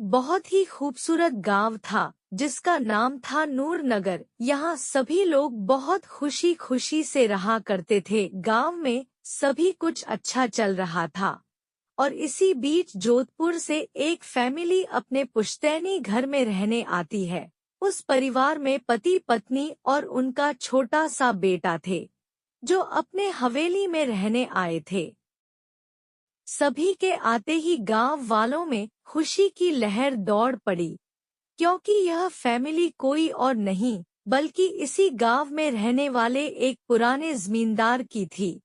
बहुत ही खूबसूरत गांव था जिसका नाम था नूरनगर। यहाँ सभी लोग बहुत खुशी खुशी से रहा करते थे। गांव में सभी कुछ अच्छा चल रहा था और इसी बीच जोधपुर से एक फैमिली अपने पुश्तैनी घर में रहने आती है। उस परिवार में पति पत्नी और उनका छोटा सा बेटा थे जो अपने हवेली में रहने आए थे। सभी के आते ही गांव वालों में खुशी की लहर दौड़ पड़ी, क्योंकि यह फैमिली कोई और नहीं बल्कि इसी गांव में रहने वाले एक पुराने जमींदार की थी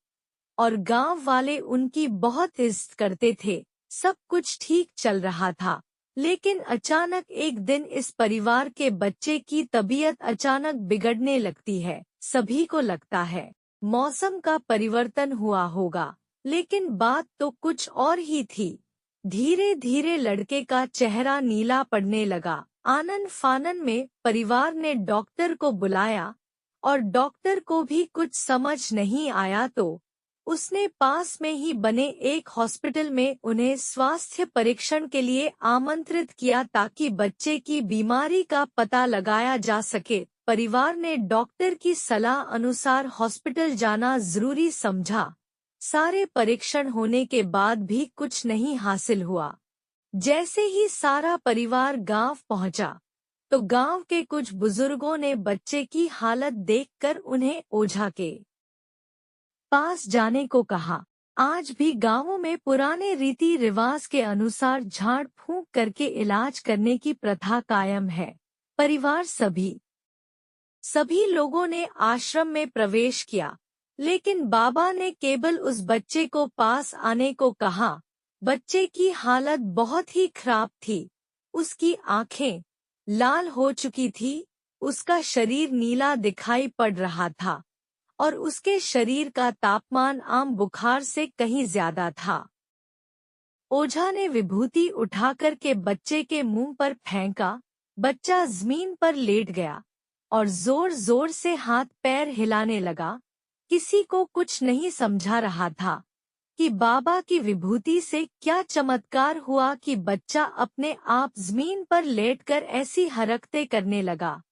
और गांव वाले उनकी बहुत इज्जत करते थे। सब कुछ ठीक चल रहा था, लेकिन अचानक एक दिन इस परिवार के बच्चे की तबीयत अचानक बिगड़ने लगती है। सभी को लगता है मौसम का परिवर्तन हुआ होगा, लेकिन बात तो कुछ और ही थी। धीरे धीरे लड़के का चेहरा नीला पड़ने लगा। आनन फानन में परिवार ने डॉक्टर को बुलाया और डॉक्टर को भी कुछ समझ नहीं आया तो उसने पास में ही बने एक हॉस्पिटल में उन्हें स्वास्थ्य परीक्षण के लिए आमंत्रित किया ताकि बच्चे की बीमारी का पता लगाया जा सके। परिवार ने डॉक्टर की सलाह अनुसार हॉस्पिटल जाना जरूरी समझा। सारे परीक्षण होने के बाद भी कुछ नहीं हासिल हुआ। जैसे ही सारा परिवार गांव पहुंचा तो गांव के कुछ बुजुर्गों ने बच्चे की हालत देखकर उन्हें ओझा के पास जाने को कहा। आज भी गांवों में पुराने रीति रिवाज के अनुसार झाड़ फूंक करके इलाज करने की प्रथा कायम है। परिवार सभी लोगों ने आश्रम में प्रवेश किया, लेकिन बाबा ने केवल उस बच्चे को पास आने को कहा। बच्चे की हालत बहुत ही खराब थी। उसकी आंखें लाल हो चुकी थी, उसका शरीर नीला दिखाई पड़ रहा था और उसके शरीर का तापमान आम बुखार से कहीं ज्यादा था। ओझा ने विभूति उठाकर के बच्चे के मुंह पर फेंका। बच्चा जमीन पर लेट गया और जोर जोर से हाथ पैर हिलाने लगा। किसी को कुछ नहीं समझा रहा था कि बाबा की विभूति से क्या चमत्कार हुआ कि बच्चा अपने आप जमीन पर लेटकर ऐसी हरकतें करने लगा।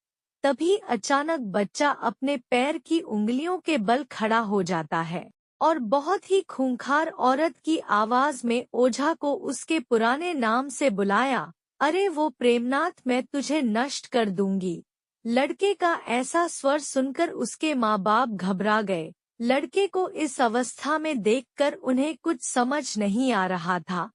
तभी अचानक बच्चा अपने पैर की उंगलियों के बल खड़ा हो जाता है और बहुत ही खूंखार औरत की आवाज में ओझा को उसके पुराने नाम से बुलाया। अरे वो प्रेमनाथ, मैं तुझे नष्ट कर दूंगी। लड़के का ऐसा स्वर सुनकर उसके माँ बाप घबरा गए। लड़के को इस अवस्था में देखकर उन्हें कुछ समझ नहीं आ रहा था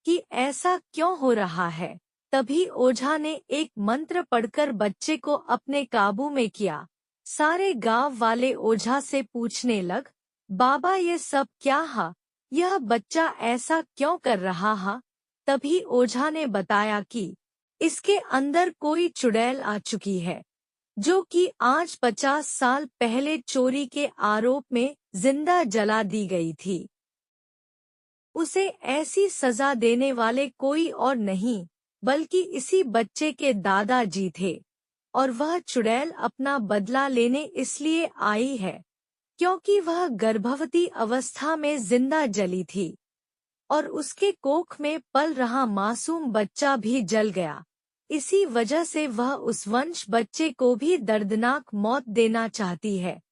कि ऐसा क्यों हो रहा है। तभी ओझा ने एक मंत्र पढ़कर बच्चे को अपने काबू में किया। सारे गांव वाले ओझा से पूछने लग, बाबा ये सब क्या है? यह बच्चा ऐसा क्यों कर रहा है? तभी ओझा ने बताया कि इसके अंदर कोई चुड़ैल आ चुकी है जो कि आज 50 साल पहले चोरी के आरोप में जिंदा जला दी गई थी। उसे ऐसी सजा देने वाले कोई और नहीं बल्कि इसी बच्चे के दादाजी थे और वह चुड़ैल अपना बदला लेने इसलिए आई है क्योंकि वह गर्भवती अवस्था में जिंदा जली थी और उसके कोख में पल रहा मासूम बच्चा भी जल गया। इसी वजह से वह उस वंश बच्चे को भी दर्दनाक मौत देना चाहती है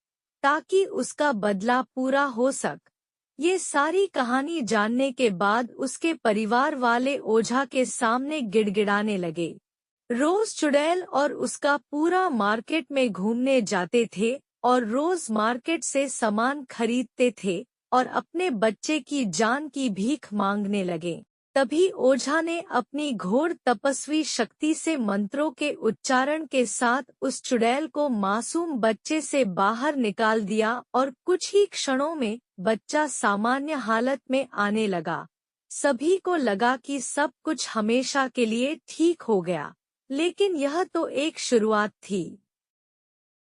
ताकि उसका बदला पूरा हो सके। ये सारी कहानी जानने के बाद उसके परिवार वाले ओझा के सामने गिड़गिड़ाने लगे। रोज चुड़ैल और उसका पूरा मार्केट में घूमने जाते थे और रोज मार्केट से सामान खरीदते थे और अपने बच्चे की जान की भीख मांगने लगे। तभी ओझा ने अपनी घोर तपस्वी शक्ति से मंत्रों के उच्चारण के साथ उस चुड़ैल को मासूम बच्चे से बाहर निकाल दिया और कुछ ही क्षणों में बच्चा सामान्य हालत में आने लगा। सभी को लगा कि सब कुछ हमेशा के लिए ठीक हो गया, लेकिन यह तो एक शुरुआत थी।